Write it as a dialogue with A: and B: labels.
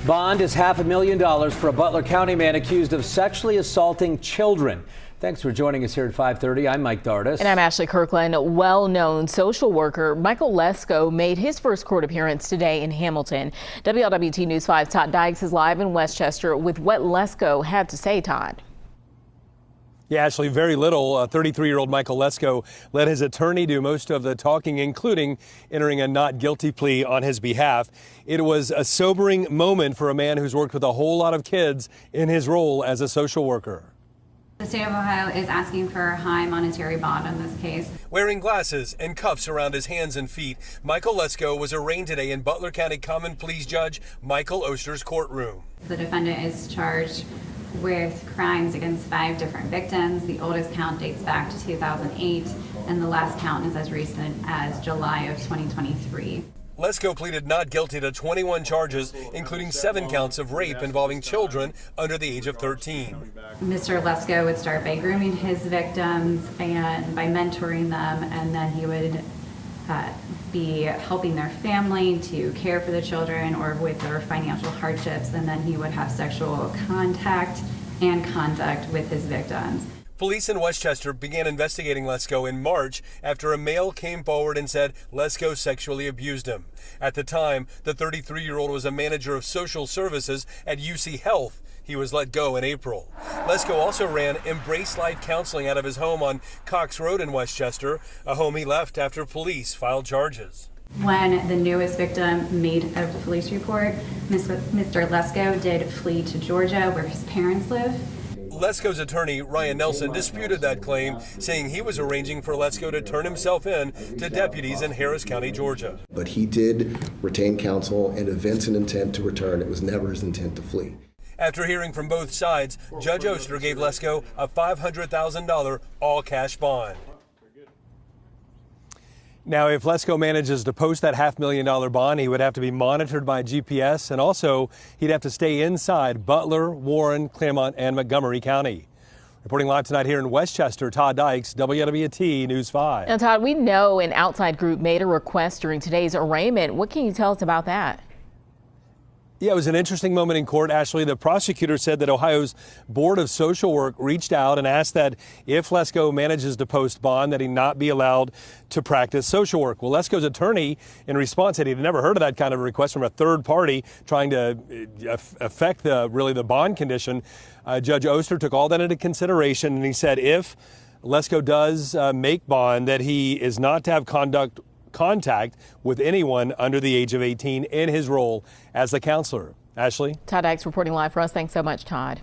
A: Bond is $500,000 for a Butler County man accused of sexually assaulting children. Thanks for joining us here at 5:30. I'm Mike Dardis.
B: And I'm Ashley Kirkland. Well-known social worker Michael Lesko made his first court appearance today in Hamilton. WLWT News 5's Todd Dykes is live in Westchester with what Lesko had to say, Todd.
C: Yeah, Ashley, very little. 33-year-old Michael Lesko let his attorney do most of the talking, including entering a not guilty plea on his behalf. It was a sobering moment for a man who's worked with a whole lot of kids in his role as a social worker.
D: The state of Ohio is asking for a high monetary bond on this case.
C: Wearing glasses and cuffs around his hands and feet, Michael Lesko was arraigned today in Butler County Common Pleas Judge Michael Oster's courtroom.
D: The defendant is charged with crimes against 5 different victims. The oldest count dates back to 2008, and the last count is as recent as July of 2023.
C: Lesko pleaded not guilty to 21 charges, including 7 counts of rape involving children under the age of 13.
D: Mr. Lesko would start by grooming his victims and by mentoring them, and then he would be helping their family to care for the children or with their financial hardships, and then he would have sexual contact and conduct with his victims.
C: Police in Westchester began investigating Lesko in March after a male came forward and said Lesko sexually abused him. At the time, the 33-year-old was a manager of social services at UC Health. He was let go in April. Lesko also ran Embrace Life Counseling out of his home on Cox Road in Westchester, a home he left after police filed charges.
D: When the newest victim made a police report, Mr. Lesko did flee to Georgia, where his parents live.
C: Lesko's attorney, Ryan Nelson, disputed that claim, saying he was arranging for Lesko to turn himself in to deputies in Harris County, Georgia.
E: But he did retain counsel and evince an intent to return. It was never his intent to flee.
C: After hearing from both sides, Judge Oster gave Lesko a $500,000 all-cash bond. Now, if Lesko manages to post that $500,000 bond, he would have to be monitored by GPS, and also he'd have to stay inside Butler, Warren, Claremont, and Montgomery County. Reporting live tonight here in Westchester, Todd Dykes, WLWT News 5.
B: Now, Todd, we know an outside group made a request during today's arraignment. What can you tell us about that?
C: Yeah, it was an interesting moment in court, Ashley. The prosecutor said that Ohio's Board of Social Work reached out and asked that if Lesko manages to post bond, that he not be allowed to practice social work. Well, Lesko's attorney, in response, said he'd never heard of that kind of request from a third party trying to affect the bond condition. Judge Oster took all that into consideration, and he said if Lesko does make bond, that he is not to have contact with anyone under the age of 18 in his role as the counselor. Ashley?
B: Todd Dykes reporting live for us. Thanks so much, Todd.